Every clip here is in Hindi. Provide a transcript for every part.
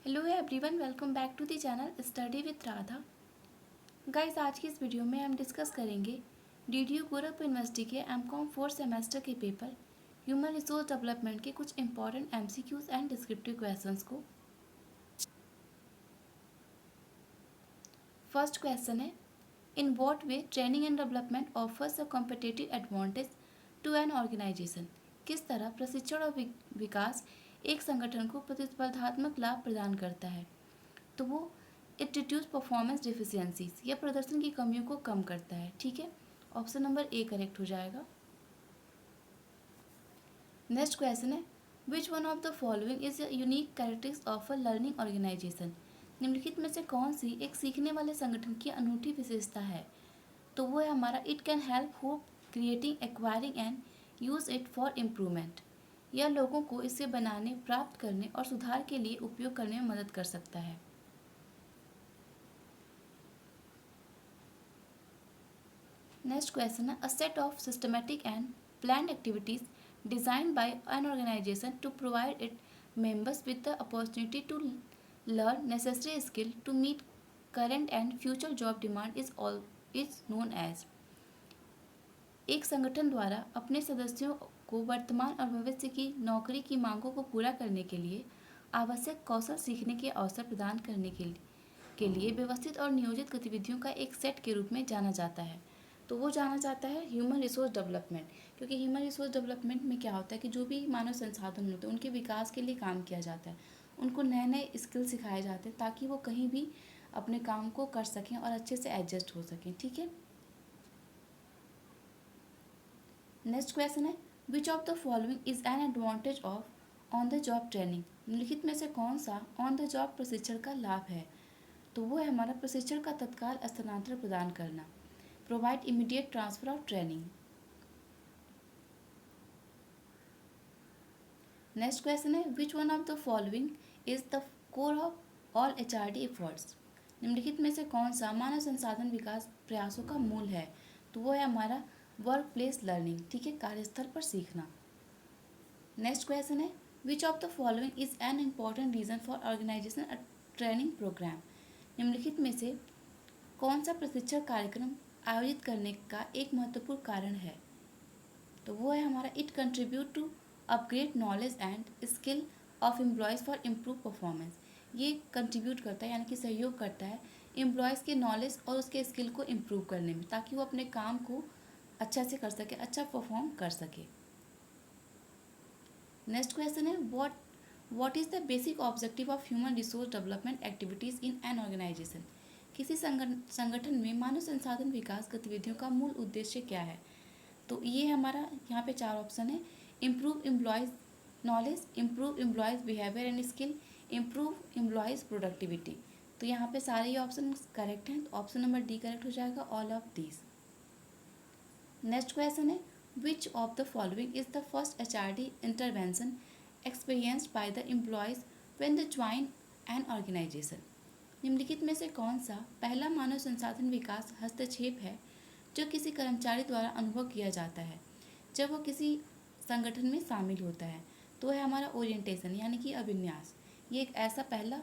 Hello everyone, welcome back to the channel study with Radha. Guys, आज की इस वीडियो में हम डिस्कस करेंगे डीडीयू गोरखपुर यूनिवर्सिटी के एमकॉम 4th सेमेस्टर के पेपर ह्यूमन रिसोर्स डेवलपमेंट के कुछ important MCQs and descriptive questions को। फर्स्ट क्वेश्चन है, in what way training and development offers a competitive advantage to an organisation. किस तरह प्रशिक्षण और विकास एक संगठन को प्रतिस्पर्धात्मक लाभ प्रदान करता है। तो वो इट रिड्यूस परफॉर्मेंस डिफिशियंसीज, यह प्रदर्शन की कमियों को कम करता है। ठीक है, ऑप्शन नंबर ए करेक्ट हो जाएगा। नेक्स्ट क्वेश्चन है, which one of the following is unique characteristics of a learning organisation. निम्नलिखित में से कौन सी एक सीखने वाले संगठन की अनूठी विशेषता है। तो वो है हमारा it can help who creating, acquiring and use it for improvement. यह लोगों को इसे बनाने, प्राप्त करने और सुधार के लिए उपयोग करने में मदद कर सकता है। नेक्स्ट क्वेश्चन है, a set of systematic and planned activities designed by an organization to provide its members with the opportunity to learn necessary skill to meet current and future job demand is known as। एक संगठन द्वारा अपने सदस्यों को वर्तमान और भविष्य की नौकरी की मांगों को पूरा करने के लिए आवश्यक कौशल सीखने के अवसर प्रदान करने के लिए व्यवस्थित और नियोजित गतिविधियों का एक सेट के रूप में जाना जाता है। तो वो जाना जाता है ह्यूमन रिसोर्स डेवलपमेंट, क्योंकि ह्यूमन रिसोर्स डेवलपमेंट में क्या होता है कि जो भी मानव संसाधन होते हैं उनके विकास के लिए काम किया जाता है, उनको नए नए स्किल सिखाए जाते हैं ताकि वो कहीं भी अपने काम को कर सकें और अच्छे से एडजस्ट हो सकें। ठीक है, नेक्स्ट क्वेश्चन है, which of the following is an advantage of on the job training. निम्नलिखित में से कौन सा ऑन द जॉब प्रशिक्षण का लाभ है। तो वो है हमारा प्रशिक्षण का तत्काल स्थानांतरण प्रदान करना, provide immediate transfer of training. Next question है, which one of the following is the core of all HRD efforts. निम्नलिखित में से कौन सा मानव संसाधन विकास प्रयासों का मूल है। तो वो है हमारा वर्क प्लेस लर्निंग। ठीक है, कार्यस्थल पर सीखना। नेक्स्ट क्वेश्चन है, which of the following is an important reason for organisation a training programme. निम्नलिखित में से कौन सा प्रशिक्षण कार्यक्रम आयोजित करने का एक महत्वपूर्ण कारण है। तो वो है हमारा it contribute to upgrade knowledge and skill of employees for improve performance. ये कंट्रीब्यूट करता है यानी कि सहयोग करता है एम्प्लॉयज़ के नॉलेज और उसके स्किल को इम्प्रूव करने में, ताकि वो अपने काम को अच्छा से कर सके, अच्छा परफॉर्म कर सके। नेक्स्ट क्वेश्चन है, what is the basic objective of human resource development activities in an organisation. किसी संगठन में मानव संसाधन विकास गतिविधियों का मूल उद्देश्य क्या है। तो ये हमारा यहाँ पे 4 ऑप्शन है, improve employees knowledge, improve employees behaviour and skill, improve employees productivity. तो यहाँ पे सारे ये ऑप्शन करेक्ट हैं, तो ऑप्शन नंबर डी करेक्ट हो जाएगा, all of these. Next question है, which of the following is the first HRD intervention experienced by the employees when they join an organisation. निम्नलिखित में से कौन सा पहला मानव संसाधन विकास हस्तक्षेप है जो किसी कर्मचारी द्वारा अनुभव किया जाता है जब वो किसी संगठन में शामिल होता है। तो है हमारा ओरिएंटेशन यानी कि अभिन्यास। ये एक ऐसा पहला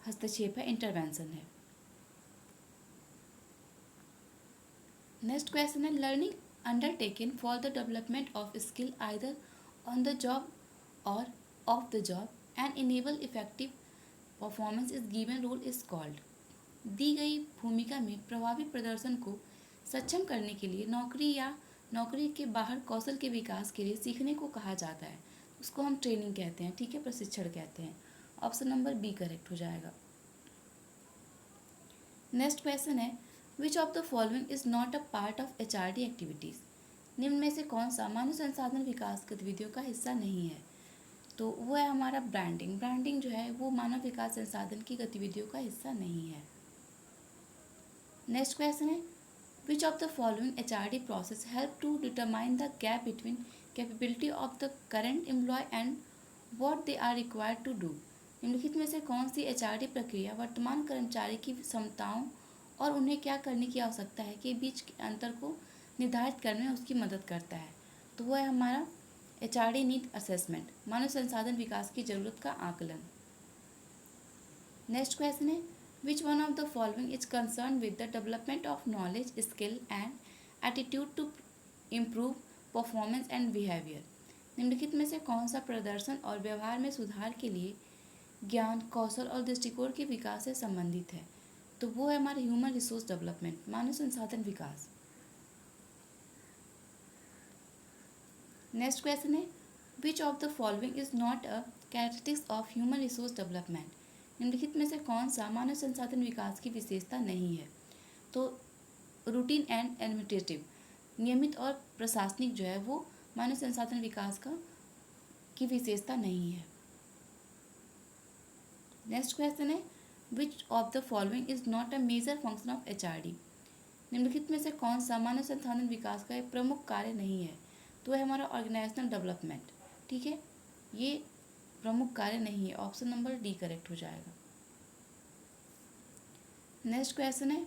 हस्तक्षेप है, इंटरवेंशन है। नेक्स्ट क्वेश्चन है, learning undertaken for the development of skill either on the job or off the job and enable effective performance is given role is called. दी गई भूमिका में प्रभावी प्रदर्शन को सक्षम करने के लिए नौकरी या नौकरी के बाहर कौशल के विकास के लिए सीखने को कहा जाता है। उसको हम ट्रेनिंग कहते हैं। ठीक है, प्रशिक्षण कहते हैं। ऑप्शन नंबर बी करेक्ट हो जाएगा। नेक्स्ट क्वेश्चन है, which of the following is not a part of HRD activities. निम्न में से कौन सा मानव संसाधन विकास गतिविधियों का हिस्सा नहीं है। तो वो है हमारा ब्रांडिंग। ब्रांडिंग जो है वो मानव विकास संसाधन की गतिविधियों का हिस्सा नहीं है। नेक्स्ट क्वेश्चन है, which of the following HRD process help to determine the gap between capability of the current employee and what they are required to do। निम्नलिखित में से कौन सी HRD प्रक्रिया वर्तमान कर्मचारी की क्षमताओं और उन्हें क्या करने की आवश्यकता है के बीच के अंतर को निर्धारित करने में उसकी मदद करता है। तो वो है हमारा HRD नीड असेसमेंट, मानव संसाधन विकास की जरूरत का आकलन। नेक्स्ट क्वेश्चन है which one of the following is concern with the development of knowledge skill and attitude to improve performance and behaviour. निम्नलिखित में से कौन सा प्रदर्शन और व्यवहार में सुधार के लिए ज्ञान कौशल और दृष्टिकोण के विकास से संबंधित है? तो वो है हमारे ह्यूमन रिसोर्स डेवलपमेंट, मानव संसाधन विकास। नेक्स्ट क्वेश्चन है which of the following is not a characteristics of human resource development. निम्नलिखित में से कौन सा मानव संसाधन विकास की विशेषता नहीं है? तो रूटीन एंड एडमिनिस्ट्रेटिव, नियमित और प्रशासनिक जो है वो मानव संसाधन विकास का की विशेषता नहीं है। नेक्स्ट क्वेश्चन है which of the following is not a major function of HRD. निम्नलिखित में से कौन सा मानव संसाधन विकास का एक प्रमुख कार्य नहीं है? तो है हमारा ऑर्गेनाइजेशनल डेवलपमेंट। ठीक है, ये प्रमुख कार्य नहीं है, ऑप्शन नंबर डी करेक्ट हो जाएगा। नेक्स्ट क्वेश्चन है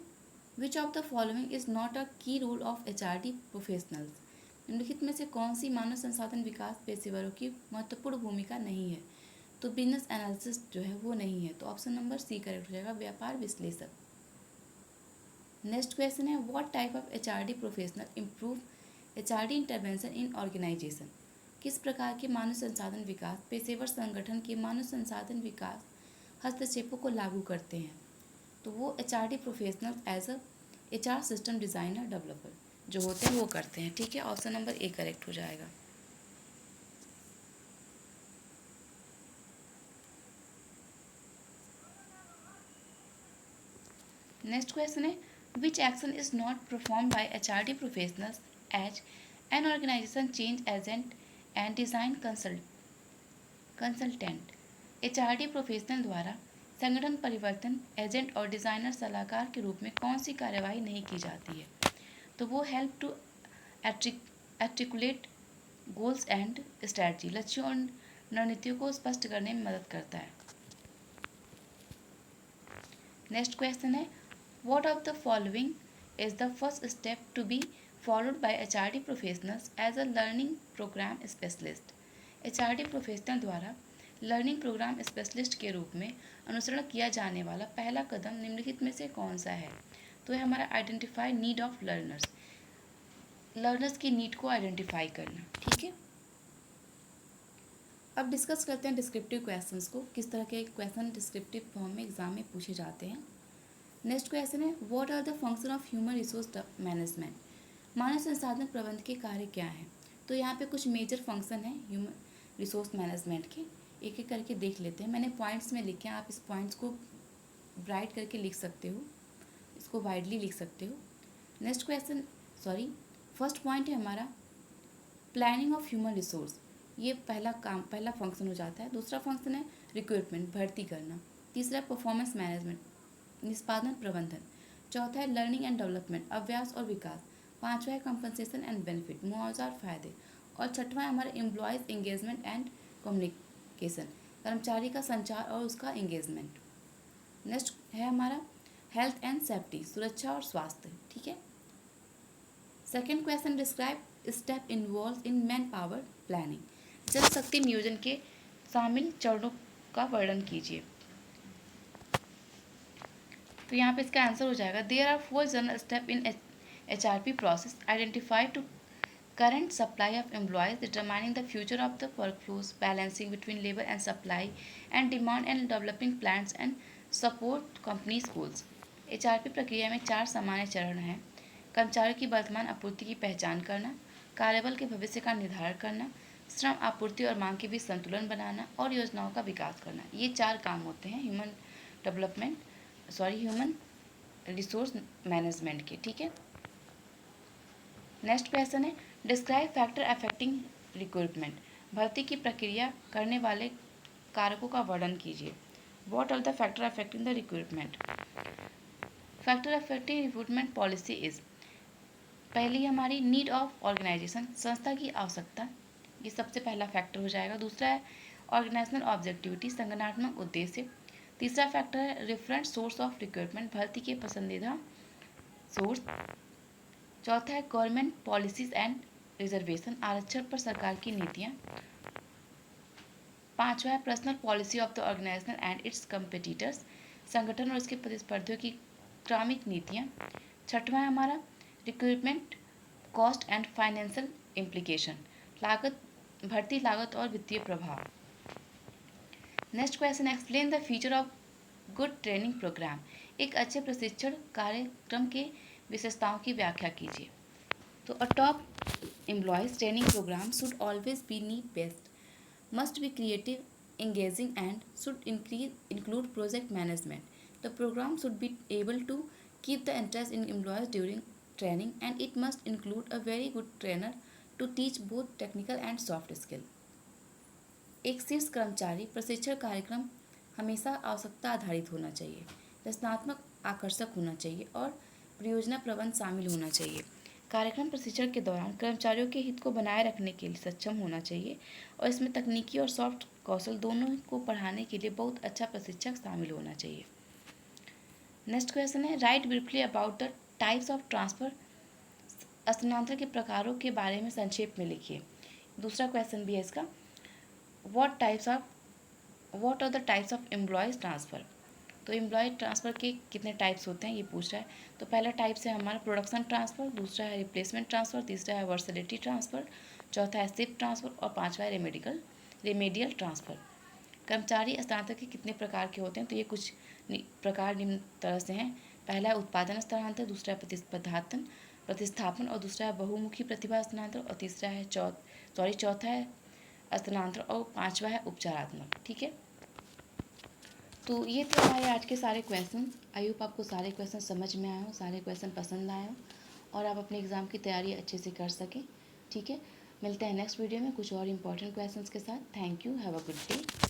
which of the following is not अ की रोल ऑफ एचआरडी प्रोफेशनल्स। निम्नलिखित में से कौन सी मानव संसाधन विकास पेशेवरों की महत्वपूर्ण भूमिका नहीं है? तो बिजनेस एनालिसिस जो है वो नहीं है, तो ऑप्शन नंबर सी करेक्ट हो जाएगा, व्यापार विश्लेषक। नेक्स्ट क्वेश्चन है what type of HRD professional improve HRD intervention in organisation. किस प्रकार के मानव संसाधन विकास पेशेवर संगठन के मानव संसाधन विकास हस्तक्षेपों को लागू करते हैं? तो वो HRD professional as a HR system designer developer जो होते हैं वो करते हैं। ठीक है, ऑप्शन नंबर ए करेक्ट हो जाएगा। नेक्स्ट क्वेश्चन है which action is not perform by HRD professionals as an organisation change agent and design consultant. HRD professional द्वारा संगठन परिवर्तन एजेंट और डिज़ाइनर सलाहकार के रूप में कौन सी कार्यवाही नहीं की जाती है? तो वो help to articulate goals and strategy, लक्ष्यों और रणनीतियों को स्पष्ट करने में मदद करता है। नेक्स्ट क्वेश्चन है what of the following is the first step to be followed by HRD professionals as a learning programme specialist. HRD professional द्वारा लर्निंग प्रोग्राम स्पेशलिस्ट के रूप में अनुसरण किया जाने वाला पहला कदम निम्नलिखित में से कौन सा है? तो है हमारा identify need of learners, learners की नीड को आइडेंटिफाई करना। ठीक है, अब डिस्कस करते हैं डिस्क्रिप्टिव क्वेश्चंस को, किस तरह के क्वेश्चन डिस्क्रिप्टिव फॉर्म में एग्जाम में पूछे जाते हैं। नेक्स्ट क्वेश्चन है what are the function of human resource management. मानव संसाधन प्रबंधन के कार्य क्या हैं? तो यहाँ पे कुछ मेजर फंक्शन है ह्यूमन रिसोर्स मैनेजमेंट के, एक एक करके देख लेते हैं। मैंने पॉइंट्स में लिखे हैं, आप इस पॉइंट्स को ब्राइट करके लिख सकते हो, इसको वाइडली लिख सकते हो। नेक्स्ट क्वेश्चन फर्स्ट पॉइंट है हमारा प्लानिंग ऑफ ह्यूमन रिसोर्स, ये पहला फंक्शन हो जाता है। दूसरा फंक्शन है रिक्रूटमेंट, भर्ती करना। तीसरा परफॉर्मेंस मैनेजमेंट, निष्पादन प्रबंधन। चौथा है लर्निंग एंड डेवलपमेंट, अभ्यास और विकास। पांचवा है कंपनसेशन एंड बेनिफिट, मुआवजा और फायदे। और छठवां है हमारा एम्प्लॉयज़ एंगेजमेंट एंड कम्युनिकेशन, कर्मचारी का संचार और उसका एंगेजमेंट। नेक्स्ट है हमारा हेल्थ एंड सेफ्टी, सुरक्षा और स्वास्थ्य। ठीक है, second question describe step involve in manpower planning, जनशक्ति नियोजन के शामिल चरणों का वर्णन कीजिए। तो यहाँ पे इसका आंसर हो जाएगा there are 4 general step in HRP process identify to current supply of employees, determining the future of the workforce, balancing between labor and supply and demand, and developing plans and support companies goals। HRP प्रक्रिया में 4 सामान्य चरण हैं। कर्मचारियों की वर्तमान आपूर्ति की पहचान करना, कार्यबल के भविष्य का निर्धारण करना, श्रम आपूर्ति और मांग के बीच संतुलन बनाना और योजनाओं का विकास करना। ये 4 काम होते हैं ह्यूमन रिसोर्स मैनेजमेंट के। ठीक है, नेक्स्ट क्वेश्चन है डिस्क्राइब फैक्टर अफेक्टिंग रिक्रूटमेंट, भर्ती की प्रक्रिया करने वाले कारकों का वर्णन कीजिए। What are the factor affecting the recruitment? Factor affecting recruitment policy is, पहली हमारी नीड ऑफ ऑर्गेनाइजेशन, संस्था की आवश्यकता, ये सबसे पहला फैक्टर हो जाएगा। दूसरा है ऑर्गेनाइजेशनल ऑब्जेक्टिविटी, संगठनात्मक उद्देश्य। तीसरा फैक्टर है रेफरेंस सोर्स ऑफ रिक्रूटमेंट, भर्ती के पसंदीदा सोर्स। चौथा है गवर्नमेंट पॉलिसीज एंड रिजर्वेशन, आरक्षण पर सरकार की नीतियाँ। पांचवा है personnel policy of the organisation and its competitors, संगठन और इसके प्रतिस्पर्धियों की क्रमिक नीतियाँ। छठवां है हमारा recruitment cost and financial implication, लागत, भर्ती लागत और वित्तीय प्रभाव। Next question, explain the feature of good training programme, एक अच्छे प्रशिक्षण कार्यक्रम के विशेषताओं की व्याख्या कीजिए। तो अ top employees training programme should always be need based, must be creative, engaging, and should include project management. The program should be able to keep the interest in employees during training, and it must include a very good trainer to teach both technical and soft skill. एक शीर्ष कर्मचारी प्रशिक्षण कार्यक्रम हमेशा आवश्यकता आधारित होना चाहिए, रचनात्मक, आकर्षक होना चाहिए और परियोजना प्रबंध शामिल होना चाहिए। कार्यक्रम प्रशिक्षण के दौरान कर्मचारियों के हित को बनाए रखने के लिए सक्षम होना चाहिए और इसमें तकनीकी और सॉफ्ट कौशल दोनों को पढ़ाने के लिए बहुत अच्छा प्रशिक्षक शामिल होना चाहिए। नेक्स्ट क्वेश्चन है, right briefly about the types of transfer, स्थानांतरण के प्रकारों के बारे में संक्षेप में लिखिए। दूसरा क्वेश्चन भी है इसका, what are the types of employees transfer. तो एम्प्लॉय ट्रांसफ़र के कितने टाइप्स होते हैं ये पूछ रहा है। तो पहला टाइप्स है हमारा प्रोडक्शन ट्रांसफ़र, दूसरा है रिप्लेसमेंट ट्रांसफ़र, तीसरा है वर्सैलिटी ट्रांसफ़र, चौथा है शिफ्ट ट्रांसफ़र और पांचवा है रेमेडियल ट्रांसफ़र। कर्मचारी स्थानांतरण के कितने प्रकार के होते हैं, तो ये कुछ प्रकार निम्न तरह से हैं। पहला है उत्पादन स्थानांतरण, दूसरा है प्रतिस्थापन और दूसरा है बहुमुखी प्रतिभा स्थानांतरण और तीसरा है चौथा है स्थानांतरण और पांचवा है उपचारात्मक। ठीक है, तो ये थे हमारे आज के सारे क्वेश्चन। आई होप आपको सारे क्वेश्चन समझ में आए हो, सारे क्वेश्चन पसंद आए हो और आप अपने एग्ज़ाम की तैयारी अच्छे से कर सकें। ठीक है, मिलते हैं नेक्स्ट वीडियो में कुछ और इम्पोर्टेंट क्वेश्चंस के साथ। Thank you, have a good day.